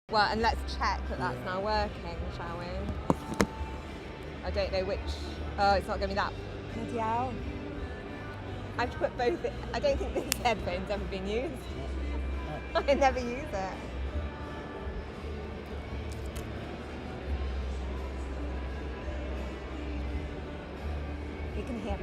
Well, and let's check that that's now working, shall we? I don't know which. Oh, it's not going to be that. Bloody hell. I have to put both. I don't think this headphone's ever been used. I never use it. You can hear us.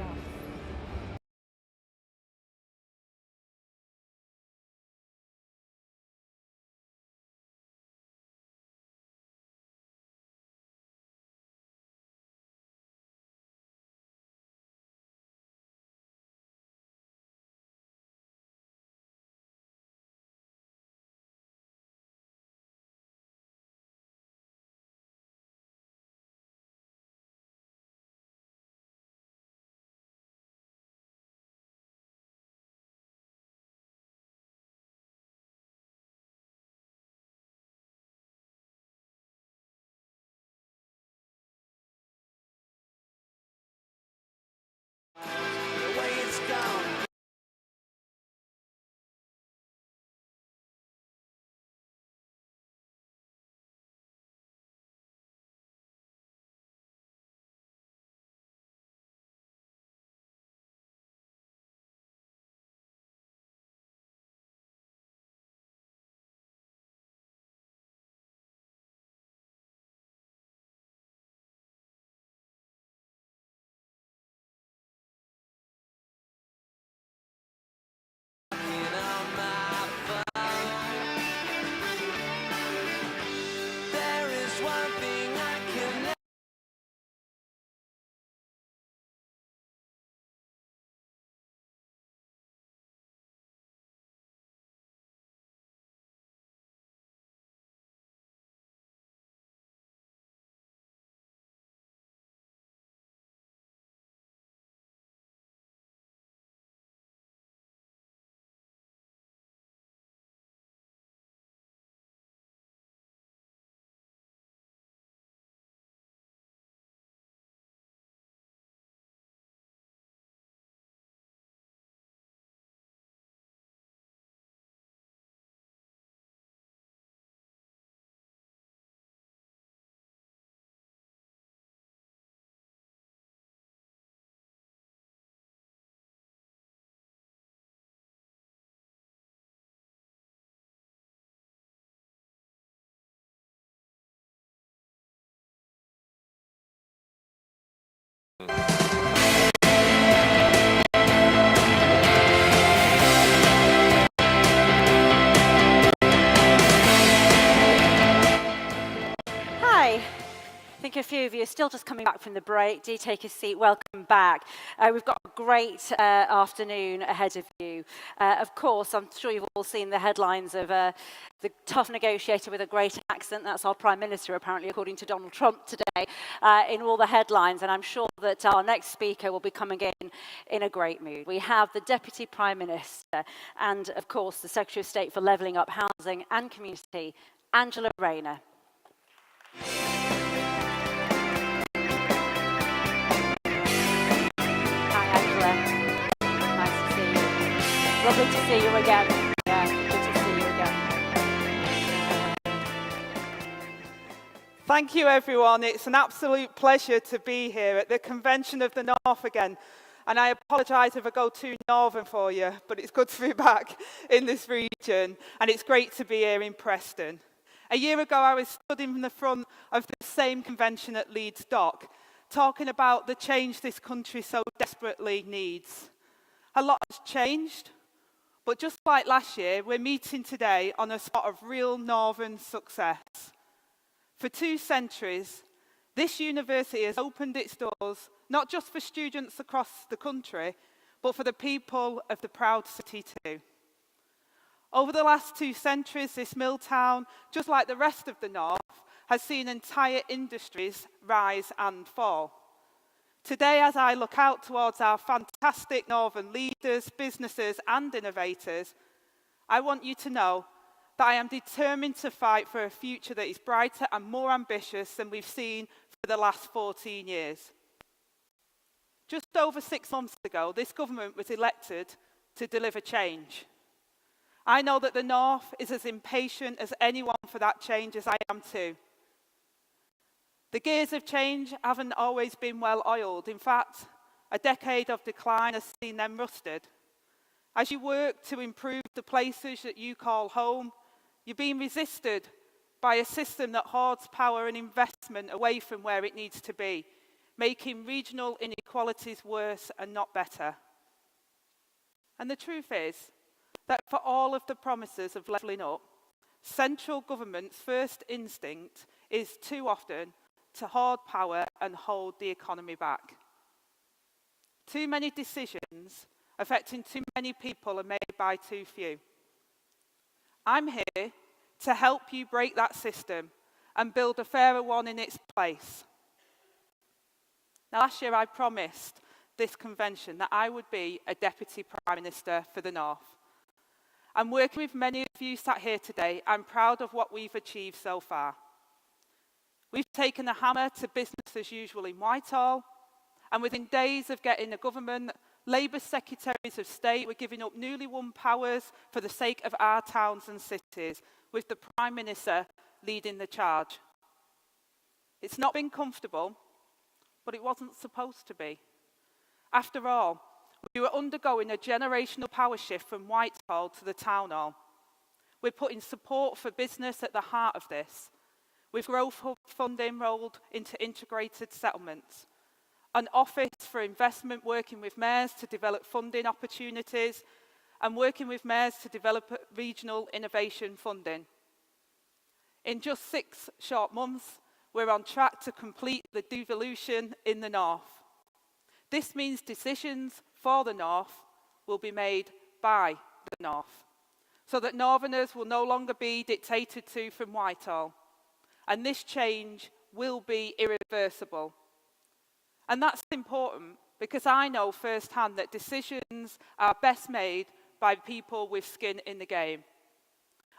Hi. I think a few of you are still just coming back from the break. Do take a seat. Welcome back. We've got a great afternoon ahead of you. Of course, I'm sure you've all seen the headlines of the tough negotiator with a great accent. That's our Prime Minister, apparently, according to Donald Trump today, in all the headlines. And I'm sure that our next speaker will be coming in a great mood. We have the Deputy Prime Minister and, of course, the Secretary of State for Levelling Up Housing and Community, Angela Rayner. Lovely to see you again. Yeah, good to see you again. Thank you, everyone. It's an absolute pleasure to be here at the Convention of the North again. And I apologise if I go too northern for you, but it's good to be back in this region. And it's great to be here in Preston. A year ago, I was stood in the front of the same convention at Leeds Dock, talking about the change this country so desperately needs. A lot has changed. But just like last year, we're meeting today on a spot of real northern success. For 2 centuries, this university has opened its doors, not just for students across the country, but for the people of the proud city too. Over the last 2 centuries, this mill town, just like the rest of the north, has seen entire industries rise and fall. Today, as I look out towards our fantastic northern leaders, businesses and innovators, I want you to know that I am determined to fight for a future that is brighter and more ambitious than we've seen for the last 14 years. Just over 6 months ago, this government was elected to deliver change. I know that the North is as impatient as anyone for that change as I am too. The gears of change haven't always been well oiled. In fact, a decade of decline has seen them rusted. As you work to improve the places that you call home, you're being resisted by a system that hoards power and investment away from where it needs to be, making regional inequalities worse and not better. And the truth is that for all of the promises of levelling up, central government's first instinct is too often to hoard power and hold the economy back. Too many decisions affecting too many people are made by too few. I'm here to help you break that system and build a fairer one in its place. Now, last year I promised this convention that I would be a Deputy Prime Minister for the North. And working with many of you sat here today, I'm proud of what we've achieved so far. We've taken the hammer to business as usual in Whitehall, and within days of getting a government, Labour Secretaries of State were giving up newly won powers for the sake of our towns and cities, with the Prime Minister leading the charge. It's not been comfortable, but it wasn't supposed to be. After all, we were undergoing a generational power shift from Whitehall to the Town Hall. We're putting support for business at the heart of this, with growth hub funding rolled into integrated settlements, an office for investment working with mayors to develop funding opportunities, and working with mayors to develop regional innovation funding. In just 6 short months, we're on track to complete the devolution in the North. This means decisions for the North will be made by the North, so that Northerners will no longer be dictated to from Whitehall. And this change will be irreversible. And that's important because I know firsthand that decisions are best made by people with skin in the game.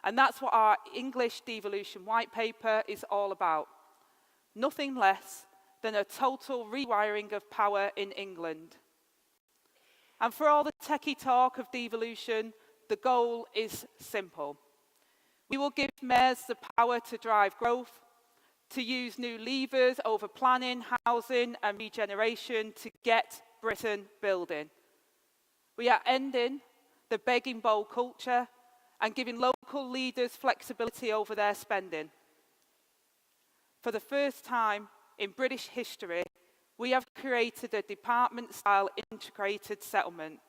And that's what our English devolution white paper is all about. Nothing less than a total rewiring of power in England. And for all the techie talk of devolution, the goal is simple. We will give mayors the power to drive growth, to use new levers over planning, housing and regeneration to get Britain building. We are ending the begging bowl culture and giving local leaders flexibility over their spending. For the first time in British history, we have created a department-style integrated settlement,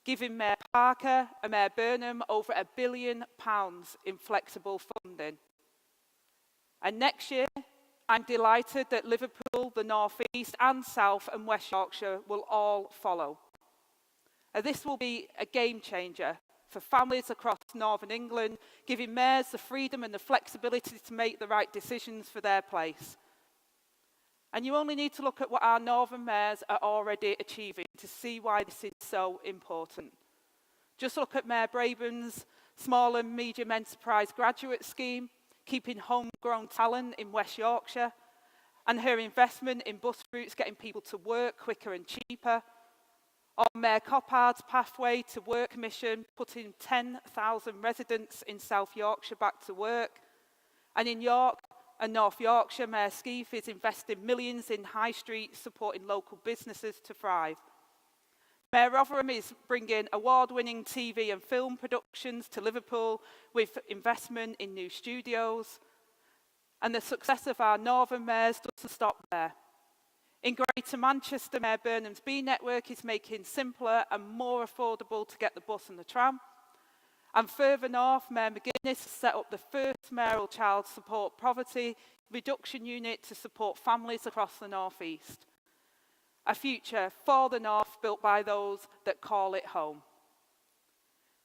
giving Mayor Parker and Mayor Burnham over £1 billion in flexible funding. And next year, I'm delighted that Liverpool, the North East and South and West Yorkshire will all follow. This will be a game changer for families across Northern England, giving mayors the freedom and the flexibility to make the right decisions for their place. And you only need to look at what our Northern mayors are already achieving to see why this is so important. Just look at Mayor Braben's small and medium enterprise graduate scheme, keeping homegrown talent in West Yorkshire, and her investment in bus routes getting people to work quicker and cheaper, or Mayor Coppard's pathway to work mission, putting 10,000 residents in South Yorkshire back to work, and in York and North Yorkshire, Mayor Skeeth is investing millions in high streets, supporting local businesses to thrive. Mayor Rotherham is bringing award-winning TV and film productions to Liverpool with investment in new studios. And the success of our Northern mayors doesn't stop there. In Greater Manchester, Mayor Burnham's B network is making simpler and more affordable to get the bus and the tram. And further north, Mayor McGuinness set up the first mayoral child support poverty reduction unit to support families across the North East. A future for the North built by those that call it home.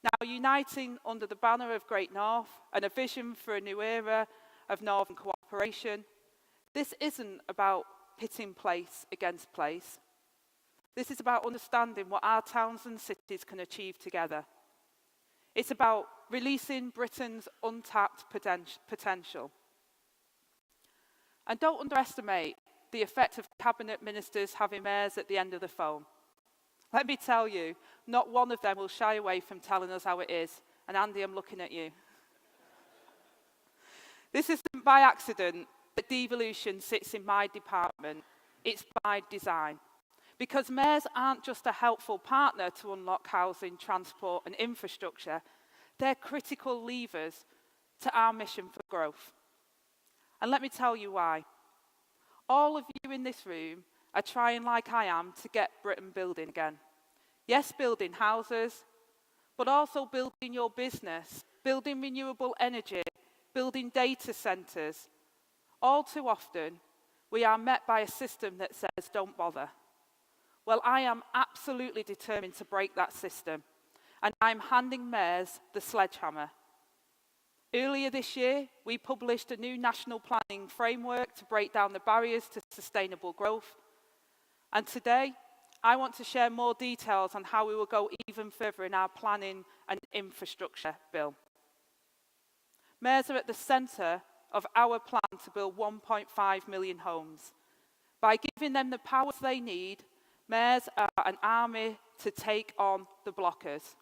Now, uniting under the banner of Great North and a vision for a new era of Northern cooperation, this isn't about pitting place against place. This is about understanding what our towns and cities can achieve together. It's about releasing Britain's untapped potential. And don't underestimate the effect of cabinet ministers having mayors at the end of the phone. Let me tell you, not one of them will shy away from telling us how it is, And Andy, I'm looking at you. This isn't by accident that devolution sits in my department. It's by design. Because mayors aren't just a helpful partner to unlock housing, transport and infrastructure, they're critical levers to our mission for growth. And let me tell you why. All of you in this room are trying, like I am, to get Britain building again. Yes, building houses, but also building your business, building renewable energy, building data centres. All too often, we are met by a system that says, don't bother. Well, I am absolutely determined to break that system, and I'm handing mayors the sledgehammer. Earlier this year, we published a new national planning framework to break down the barriers to sustainable growth. And today, I want to share more details on how we will go even further in our planning and infrastructure bill. Mayors are at the centre of our plan to build 1.5 million homes. By giving them the powers they need, mayors are an army to take on the blockers.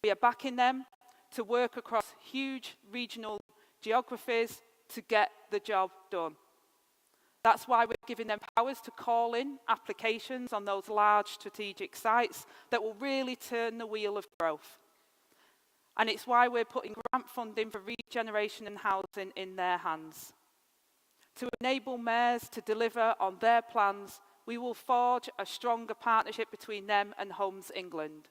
We are backing them to work across huge regional geographies to get the job done. That's why we're giving them powers to call in applications on those large strategic sites that will really turn the wheel of growth. And it's why we're putting grant funding for regeneration and housing in their hands. To enable mayors to deliver on their plans, we will forge a stronger partnership between them and Homes England.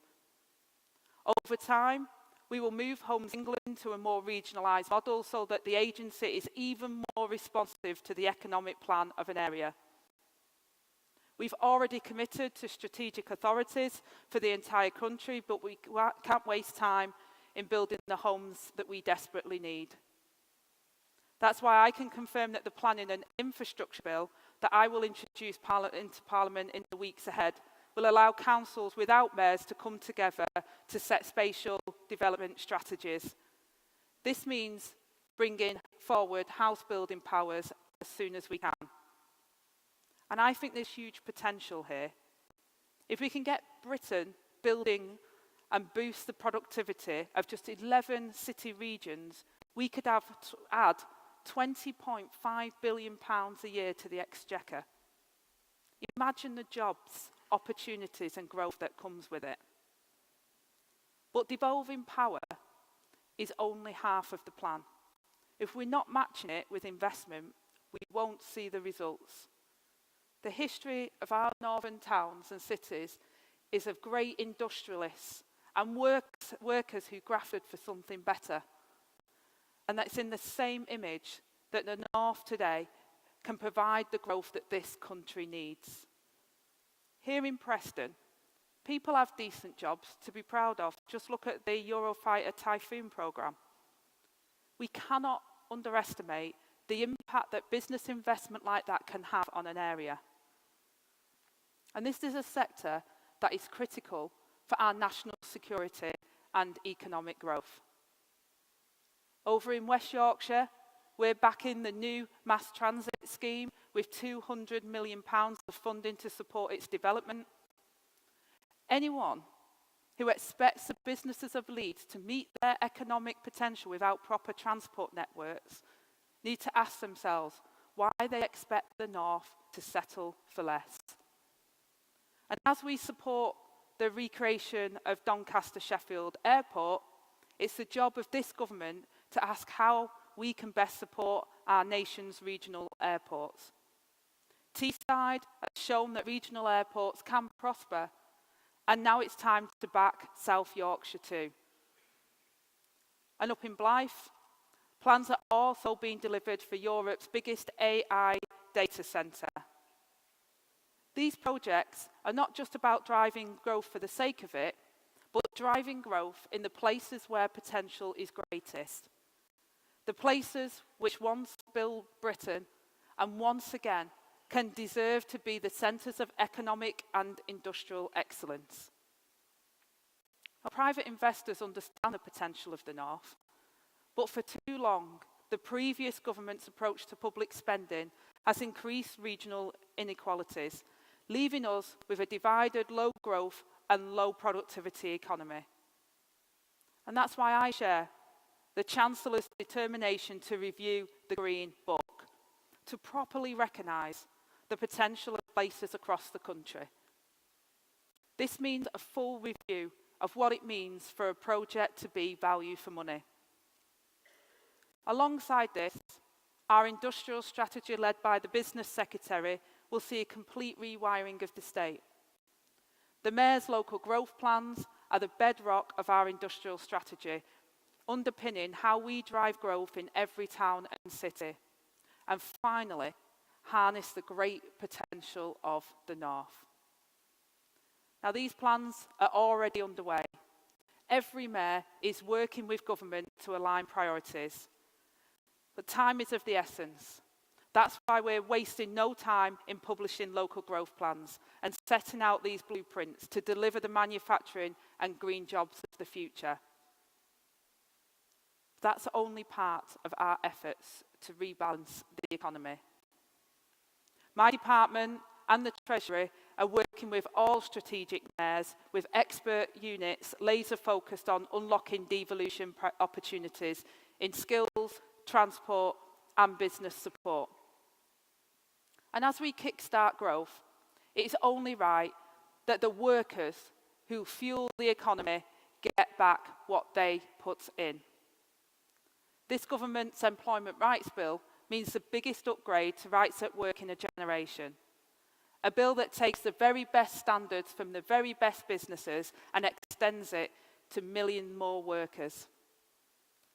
Over time, we will move Homes England to a more regionalised model so that the agency is even more responsive to the economic plan of an area. We've already committed to strategic authorities for the entire country, but we can't waste time in building the homes that we desperately need. That's why I can confirm that the planning and infrastructure bill that I will introduce into Parliament in the weeks ahead will allow councils without mayors to come together to set spatial development strategies. This means bringing forward house building powers as soon as we can. And I think there's huge potential here. If we can get Britain building and boost the productivity of just 11 city regions, we could add £20.5 billion a year to the exchequer. Imagine the jobs, opportunities and growth that comes with it. But devolving power is only half of the plan. If we're not matching it with investment, we won't see the results. The history of our northern towns and cities is of great industrialists and workers who grafted for something better. And that's in the same image that the North today can provide the growth that this country needs. Here in Preston, people have decent jobs to be proud of. Just look at the Eurofighter Typhoon programme. We cannot underestimate the impact that business investment like that can have on an area. And this is a sector that is critical for our national security and economic growth. Over in West Yorkshire, we're backing the new mass transit scheme with £200 million of funding to support its development. Anyone who expects the businesses of Leeds to meet their economic potential without proper transport networks need to ask themselves why they expect the North to settle for less. And as we support the recreation of Doncaster Sheffield Airport, it's the job of this government to ask how we can best support our nation's regional airports. Teesside has shown that regional airports can prosper, and now it's time to back South Yorkshire too. And up in Blyth, plans are also being delivered for Europe's biggest AI data centre. These projects are not just about driving growth for the sake of it, but driving growth in the places where potential is greatest. The places which once built Britain and once again can deserve to be the centres of economic and industrial excellence. Our private investors understand the potential of the North, but for too long, the previous government's approach to public spending has increased regional inequalities, leaving us with a divided, low growth and low productivity economy. And that's why I share the Chancellor's determination to review the Green Book, to properly recognise the potential of places across the country. This means a full review of what it means for a project to be value for money. Alongside this, our industrial strategy led by the Business Secretary will see a complete rewiring of the state. The Mayor's local growth plans are the bedrock of our industrial strategy, underpinning how we drive growth in every town and city. And finally, harness the great potential of the North. Now, these plans are already underway. Every mayor is working with government to align priorities. But time is of the essence. That's why we're wasting no time in publishing local growth plans and setting out these blueprints to deliver the manufacturing and green jobs of the future. That's only part of our efforts to rebalance the economy. My department and the Treasury are working with all strategic mayors with expert units laser focused on unlocking devolution opportunities in skills, transport and business support. And as we kickstart growth, it is only right that the workers who fuel the economy get back what they put in. This government's Employment Rights Bill means the biggest upgrade to rights at work in a generation. A bill that takes the very best standards from the very best businesses and extends it to millions more workers.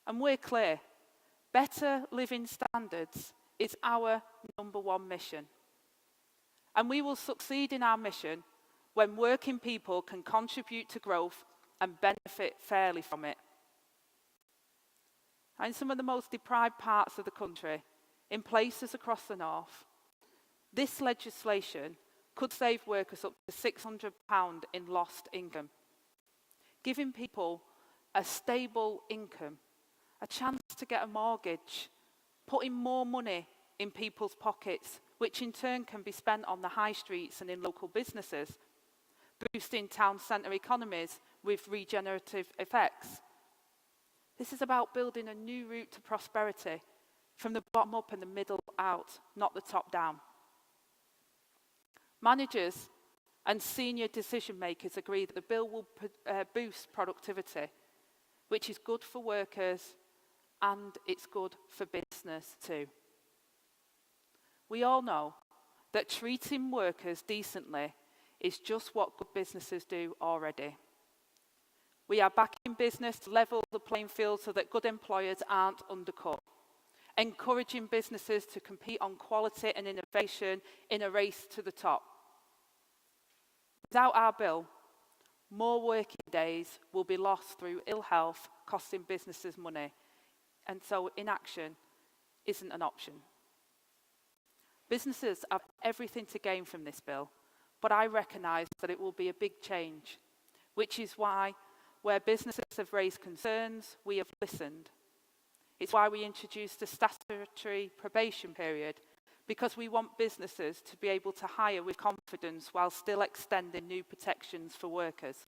And we're clear, better living standards is our number one mission. And we will succeed in our mission when working people can contribute to growth and benefit fairly from it. And in some of the most deprived parts of the country, in places across the north, this legislation could save workers up to £600 in lost income, giving people a stable income, a chance to get a mortgage, putting more money in people's pockets, which in turn can be spent on the high streets and in local businesses, boosting town centre economies with regenerative effects. This is about building a new route to prosperity from the bottom up and the middle out, not the top down. Managers and senior decision makers agree that the bill will boost productivity, which is good for workers and it's good for business too. We all know that treating workers decently is just what good businesses do already. We are back in business to level the playing field so that good employers aren't undercut, encouraging businesses to compete on quality and innovation in a race to the top. Without our bill, more working days will be lost through ill health, costing businesses money, and so inaction isn't an option. Businesses have everything to gain from this bill, but I recognise that it will be a big change, which is why, where businesses have raised concerns, we have listened. It's why we introduced a statutory probation period, because we want businesses to be able to hire with confidence while still extending new protections for workers.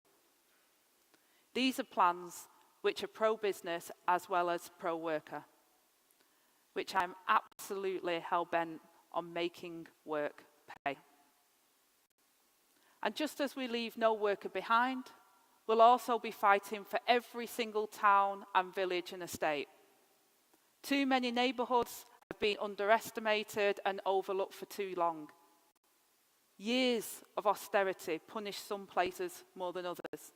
These are plans which are pro-business as well as pro-worker, which I'm absolutely hell-bent on making work pay. And just as we leave no worker behind, we'll also be fighting for every single town and village and estate. Too many neighbourhoods have been underestimated and overlooked for too long. Years of austerity punish some places more than others.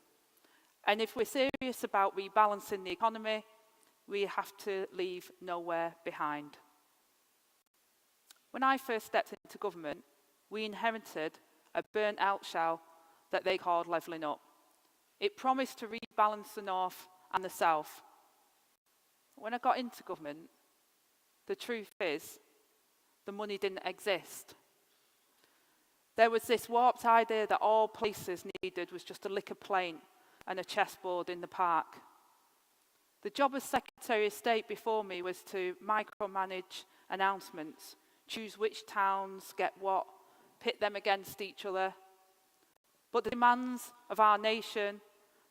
And if we're serious about rebalancing the economy, we have to leave nowhere behind. When I first stepped into government, we inherited a burnt-out shell that they called levelling up. It promised to rebalance the north and the south. When I got into government, the truth is, the money didn't exist. There was this warped idea that all places needed was just a lick of paint and a chessboard in the park. The job as Secretary of State before me was to micromanage announcements, choose which towns get what, pit them against each other. But the demands of our nation,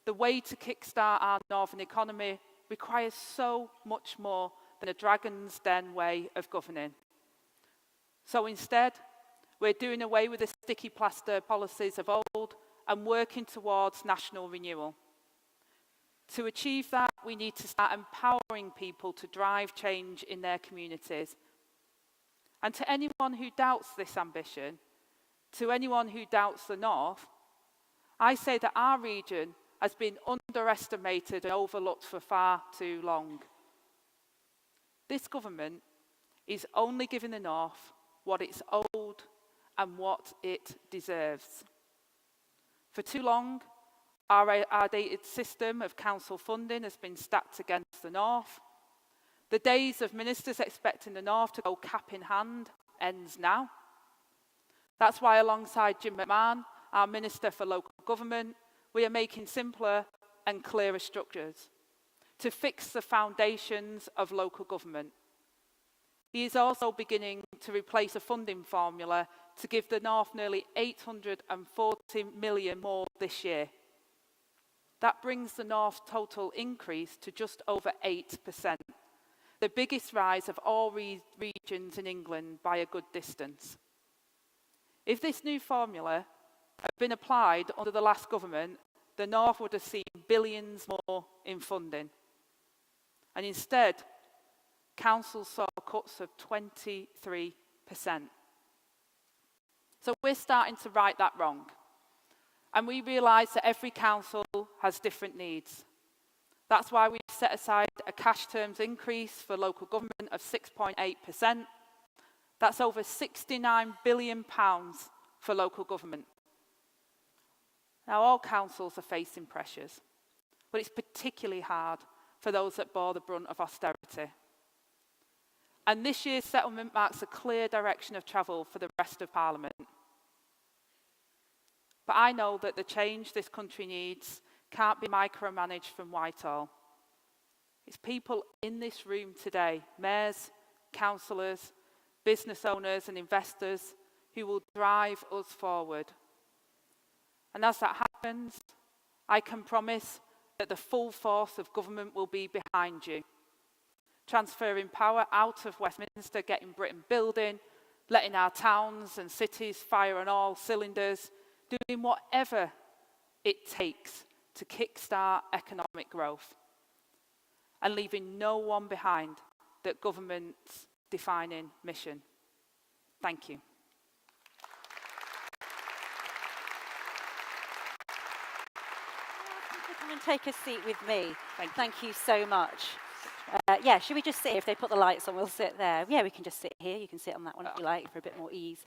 the way to kickstart our northern economy requires so much more than a dragon's den way of governing. So instead, we're doing away with the sticky plaster policies of old and working towards national renewal. To achieve that, we need to start empowering people to drive change in their communities. And to anyone who doubts this ambition, to anyone who doubts the North, I say that our region has been underestimated and overlooked for far too long. This government is only giving the North what it's owed and what it deserves. For too long, our outdated system of council funding has been stacked against the North. The days of ministers expecting the North to go cap in hand ends now. That's why, alongside Jim McMahon, our Minister for Local Government, we are making simpler and clearer structures to fix the foundations of local government. He is also beginning to replace a funding formula to give the North nearly 840 million more this year. That brings the North's total increase to just over 8%, the biggest rise of all regions in England by a good distance. If this new formula had been applied under the last government, the North would have seen billions more in funding. And instead, councils saw cuts of 23%. So we're starting to right that wrong. And we realise that every council has different needs. That's why we've set aside a cash terms increase for local government of 6.8%. That's over £69 billion for local government. Now, all councils are facing pressures, but it's particularly hard for those that bore the brunt of austerity. And this year's settlement marks a clear direction of travel for the rest of Parliament. But I know that the change this country needs can't be micromanaged from Whitehall. It's people in this room today, mayors, councillors, business owners and investors, who will drive us forward. And as that happens, I can promise that the full force of government will be behind you, transferring power out of Westminster, getting Britain building, letting our towns and cities fire on all cylinders, doing whatever it takes to kickstart economic growth, and leaving no one behind that government's defining mission. Thank you. Come and take a seat with me. Thank you so much. Should we just sit here? If they put the lights on, we'll sit there. Yeah, we can just sit here. You can sit on that one if you like, for a bit more ease.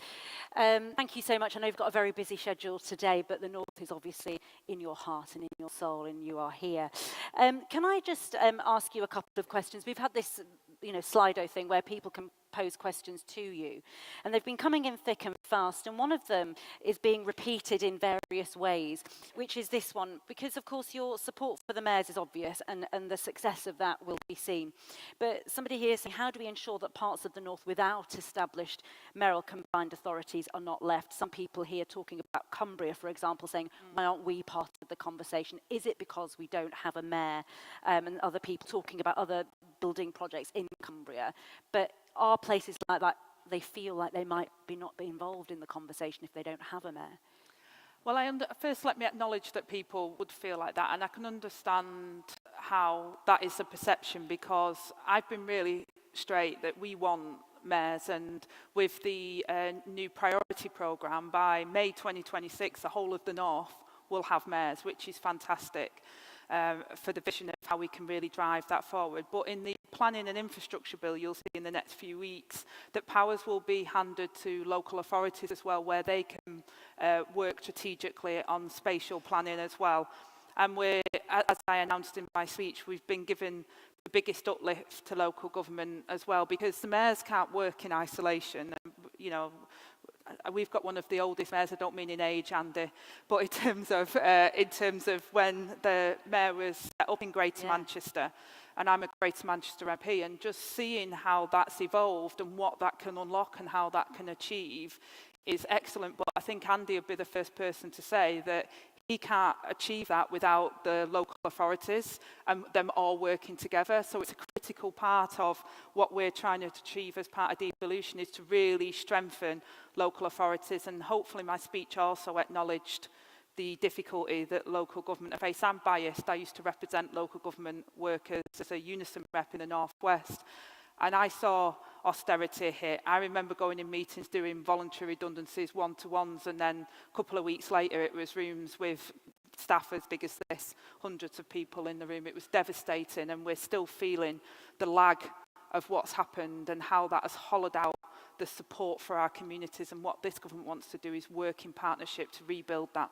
Thank you so much. I know you've got a very busy schedule today, but the North is obviously in your heart and in your soul, and you are here. Can I just ask you a couple of questions? We've had this, Slido thing where people can pose questions to you, and they've been coming in thick and fast, and one of them is being repeated in various ways, which is this one, because of course your support for the mayors is obvious, and the success of that will be seen. But somebody here is saying, how do we ensure that parts of the North without established mayoral combined authorities are not left? Some people here talking about Cumbria, for example, saying, why aren't we part of the conversation? Is it because we don't have a mayor? And other people talking about other building projects in Cumbria. But are places like that, they feel like they might not be involved in the conversation if they don't have a mayor? Well, first let me acknowledge that people would feel like that, and I can understand how that is a perception, because I've been really straight that we want mayors, and with the new priority programme, by May 2026, the whole of the North will have mayors, which is fantastic for the vision of how we can really drive that forward. But in the planning and infrastructure bill, you'll see in the next few weeks that powers will be handed to local authorities as well, where they can work strategically on spatial planning as well. And we're, as I announced in my speech, we've been given the biggest uplift to local government as well, because the mayors can't work in isolation. We've got one of the oldest mayors. I don't mean in age, Andy, but in terms of when the mayor was set up in Greater Manchester, and I'm a Greater Manchester MP, and just seeing how that's evolved and what that can unlock and how that can achieve is excellent. But I think Andy would be the first person to say that we can't achieve that without the local authorities and them all working together. So it's a critical part of what we're trying to achieve as part of devolution, is to really strengthen local authorities. And hopefully my speech also acknowledged the difficulty that local government face. I'm biased. I used to represent local government workers as a Unison rep in the Northwest. And I saw austerity hit. I remember going in meetings doing voluntary redundancies, one-to-ones, and then a couple of weeks later it was rooms with staff as big as this, hundreds of people in the room. It was devastating, and we're still feeling the lag of what's happened and how that has hollowed out the support for our communities. And what this government wants to do is work in partnership to rebuild that.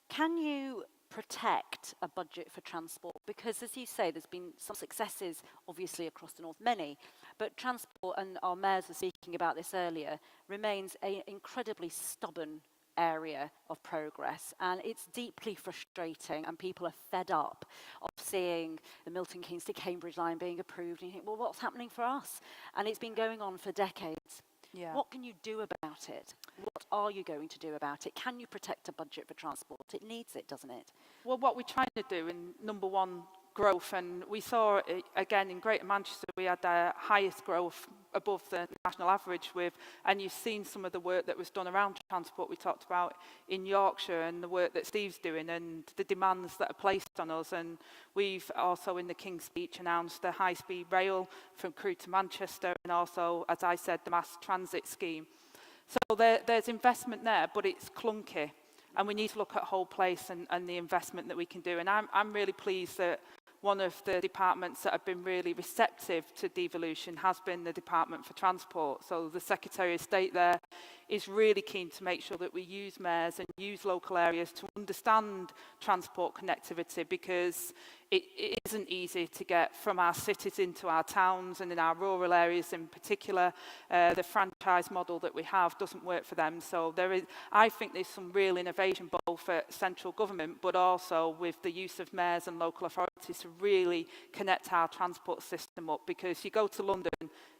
Can you protect a budget for transport? Because, as you say, there's been some successes, obviously, across the north, many, but transport, and our mayors were speaking about this earlier, remains an incredibly stubborn area of progress, and it's deeply frustrating, and people are fed up of seeing the Milton Keynes to Cambridge line being approved, and you think, well, what's happening for us? And it's been going on for decades. Yeah. What can you do about it? What are you going to do about it? Can you protect a budget for transport? It needs it, doesn't it? Well, what we're trying to do in number one, growth, and we saw it again in Greater Manchester, we had the highest growth above the national average and you've seen some of the work that was done around transport we talked about in Yorkshire, and the work that Steve's doing and the demands that are placed on us. And we've also in the King's speech announced the high-speed rail from Crewe to Manchester, and also, as I said, the mass transit scheme. So there's investment there, but it's clunky, and we need to look at whole place and the investment that we can do. And I'm really pleased that one of the departments that have been really receptive to devolution has been the Department for Transport. So the Secretary of State there is really keen to make sure that we use mayors and use local areas to understand transport connectivity, because it isn't easy to get from our cities into our towns, and in our rural areas in particular. The franchise model that we have doesn't work for them. So I think there's some real innovation both at central government, but also with the use of mayors and local authorities to really connect our transport system up, because you go to London,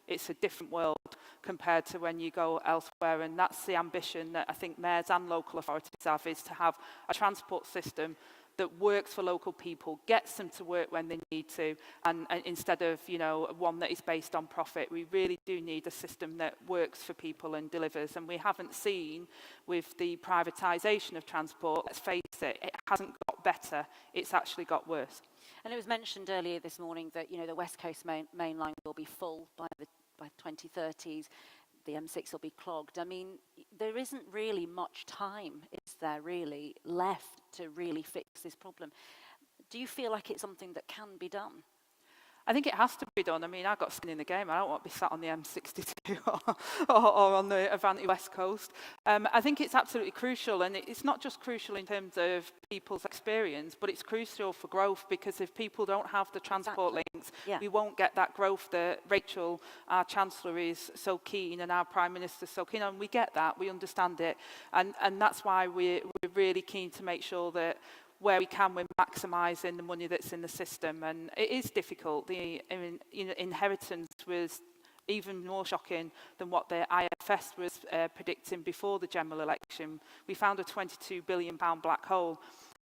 it's a different world compared to when you go elsewhere. And that's the ambition that I think mayors and local authorities have, is to have a transport system that works for local people, gets them to work when they need to, and instead of, one that is based on profit. We really do need a system that works for people and delivers. And we haven't seen, with the privatisation of transport, let's face it, it hasn't got better, it's actually got worse. And it was mentioned earlier this morning that, the West Coast main line will be full by 2030s. The M6 will be clogged. I mean, there isn't really much time, is there really, left to really fix this problem? Do you feel like it's something that can be done? I think it has to be done. I mean, I've got skin in the game. I don't want to be sat on the M62 or on the Avanti West Coast. I think it's absolutely crucial, and it's not just crucial in terms of people's experience, but it's crucial for growth, because if people don't have the transport links, we won't get that growth that Rachel, our Chancellor, is so keen, and our Prime Minister so keen on. We get that, we understand it, and that's why we're really keen to make sure that where we can, we're maximising the money that's in the system. And it is difficult. The inheritance was even more shocking than what the IFS was predicting before the general election. We found a £22 billion black hole.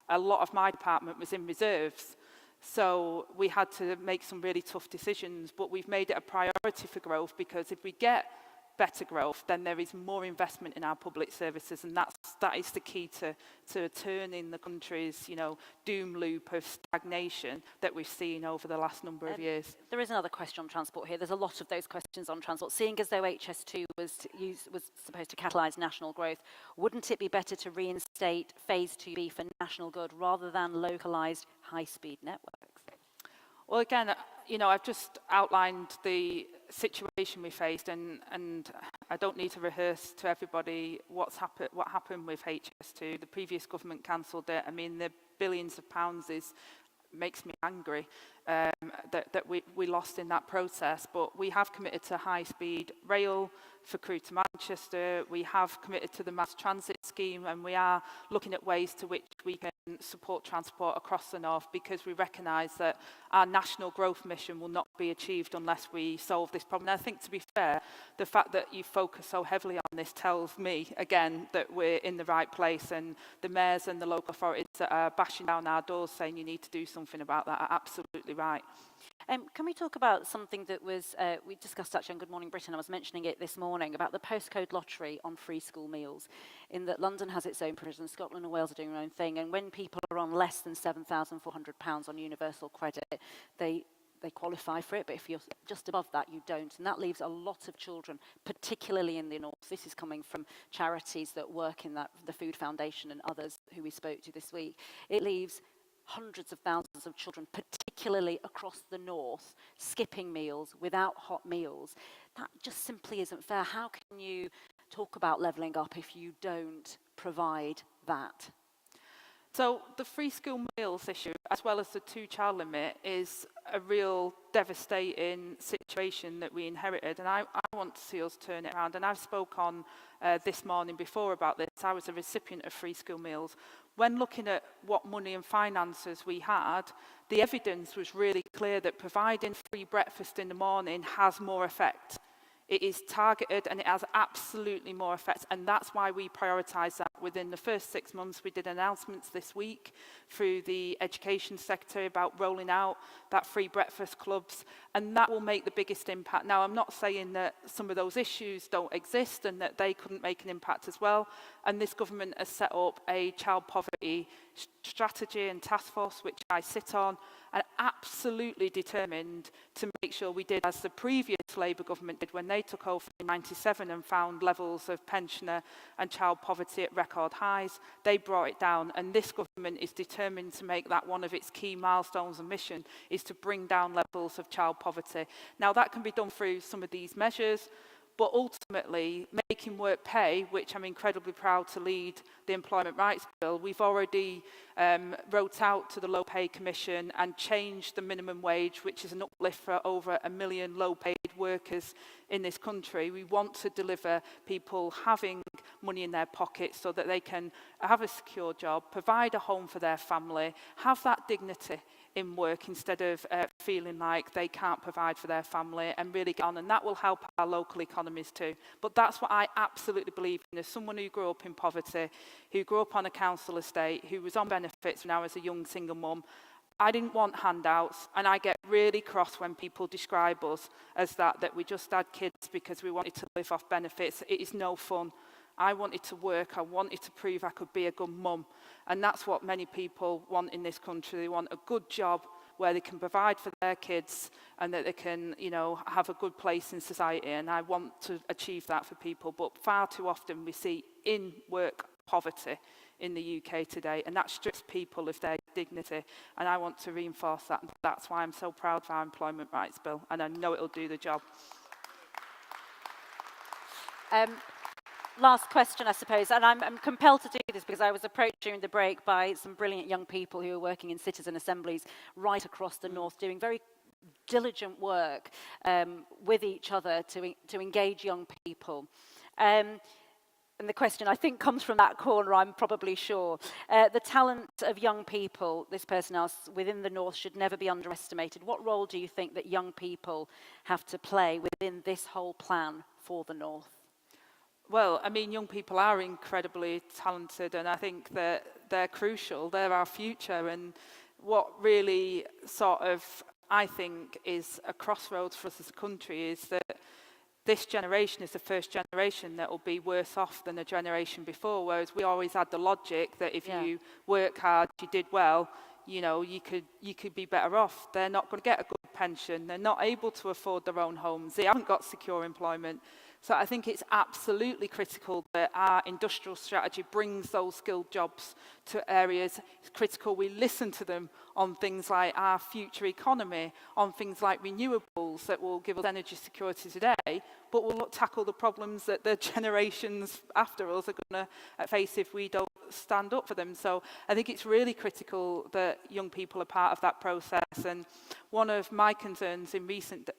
A lot of my department was in reserves. So we had to make some really tough decisions, but we've made it a priority for growth, because if we get better growth, then there is more investment in our public services, and that is the key to turning the country's doom loop of stagnation that we've seen over the last number of years. There is another question on transport here. There's a lot of those questions on transport. Seeing as though HS2 was supposed to catalyse national growth, wouldn't it be better to reinstate Phase 2B for national good rather than localised high-speed networks? Well, again, I've just outlined the situation we faced, and I don't need to rehearse to everybody what happened with HS2. The previous government cancelled it. I mean, the billions of pounds makes me angry that we lost in that process. But we have committed to high-speed rail for Crewe to Manchester. We have committed to the mass transit scheme, and we are looking at ways to which we can support transport across the north, because we recognise that our national growth mission will not be achieved unless we solve this problem. And I think, to be fair, the fact that you focus so heavily on this tells me, again, that we're in the right place, and the mayors and the local authorities that are bashing down our doors saying you need to do something about that are absolutely right. Can we talk about something that was, we discussed actually on Good Morning Britain, I was mentioning it this morning, about the postcode lottery on free school meals, in that London has its own provision, Scotland and Wales are doing their own thing, and when people are on less than £7,400 on universal credit, they qualify for it, but if you're just above that, you don't. And that leaves a lot of children, particularly in the north. This is coming from charities that work in that, the Food Foundation and others who we spoke to this week. It leaves hundreds of thousands of children, particularly across the north, skipping meals without hot meals. That just simply isn't fair. How can you talk about levelling up if you don't provide that? So the free school meals issue, as well as the 2-child limit, is a real devastating situation that we inherited, and I want to see us turn it around. And I've spoke on this morning before about this. I was a recipient of free school meals. When looking at what money and finances we had, the evidence was really clear that providing free breakfast in the morning has more effect. It is targeted and it has absolutely more effect, and that's why we prioritise that. Within the first 6 months, we did announcements this week through the Education Secretary about rolling out that free breakfast clubs, and that will make the biggest impact. Now, I'm not saying that some of those issues don't exist and that they couldn't make an impact as well, and this government has set up a child poverty strategy and task force, which I sit on, and absolutely determined to make sure we did as the previous Labour government did when they took over in '97 and found levels of pensioner and child poverty at record highs. They brought it down, and this government is determined to make that one of its key milestones and mission, is to bring down levels of child poverty. Now, that can be done through some of these measures, but ultimately making work pay, which I'm incredibly proud to lead the Employment Rights Bill. We've already wrote out to the Low Pay Commission and changed the minimum wage, which is an uplift for over 1 million low-paid workers in this country. We want to deliver people having money in their pockets so that they can have a secure job, provide a home for their family, have that dignity in work instead of feeling like they can't provide for their family, and really get on. And that will help our local economies too. But that's what I absolutely believe in. As someone who grew up in poverty, who grew up on a council estate, who was on benefits when I was a young single mum, I didn't want handouts, and I get really cross when people describe us as that we just had kids because we wanted to live off benefits. It is no fun. I wanted to work, I wanted to prove I could be a good mum. And that's what many people want in this country. They want a good job where they can provide for their kids and that they can, you know, have a good place in society. And I want to achieve that for people. But far too often we see in-work poverty in the UK today, and that strips people of their dignity. And I want to reinforce that. And that's why I'm so proud of our Employment Rights Bill, and I know it'll do the job. Last question, I suppose, and I'm compelled to do this because I was approached during the break by some brilliant young people who are working in citizen assemblies right across the north, doing very diligent work with each other to engage young people. And the question, I think, comes from that corner, I'm probably sure. The talent of young people, this person asks, within the north should never be underestimated. What role do you think that young people have to play within this whole plan for the north? Well, I mean, young people are incredibly talented, and I think that they're crucial. They're our future, and what really sort of, I think, is a crossroads for us as a country is that this generation is the first generation that will be worse off than the generation before, whereas we always had the logic that if you work hard, you did well, you know, you could be better off. They're not going to get a good pension. They're not able to afford their own homes. They haven't got secure employment. So I think it's absolutely critical that our industrial strategy brings those skilled jobs to areas. It's critical we listen to them on things like our future economy, on things like renewables that will give us energy security today, but will tackle the problems that the generations after us are going to face if we don't stand up for them. So I think it's really critical that young people are part of that process. And one of my concerns in recent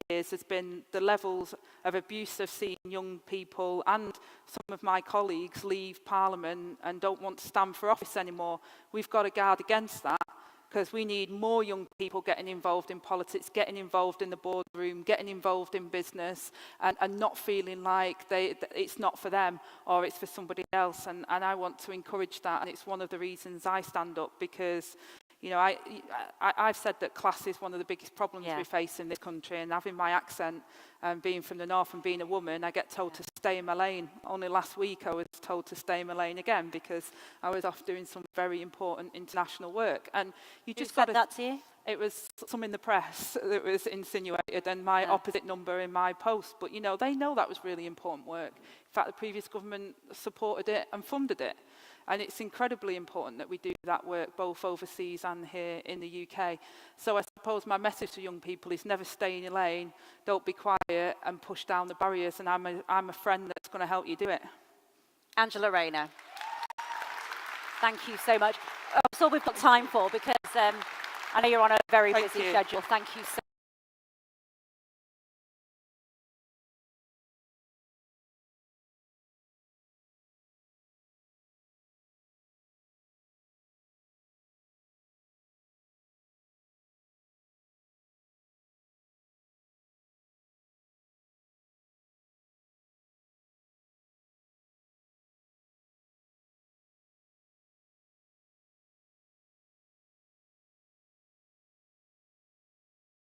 years has been the levels of abuse of seeing young people and some of my colleagues leave Parliament and don't want to stand for office anymore. We've got to guard against that, because we need more young people getting involved in politics, getting involved in the boardroom, getting involved in business, and not feeling like it's not for them or it's for somebody else. And I want to encourage that, and it's one of the reasons I stand up, because I've said that class is one of the biggest problems we face in this country, and having my accent and being from the north and being a woman, I get told to stay in my lane. Only last week I was told to stay in my lane again because I was off doing some very important international work. And you just Who said that to you? It was some in the press that was insinuated, and my opposite number in my post. But they know that was really important work. In fact, the previous government supported it and funded it. And it's incredibly important that we do that work both overseas and here in the UK. So I suppose my message to young people is never stay in your lane, don't be quiet, and push down the barriers. And I'm a friend that's going to help you do it. Angela Rayner. Thank you so much. That's all we've got time for, because I know you're on a very busy schedule. Thank you so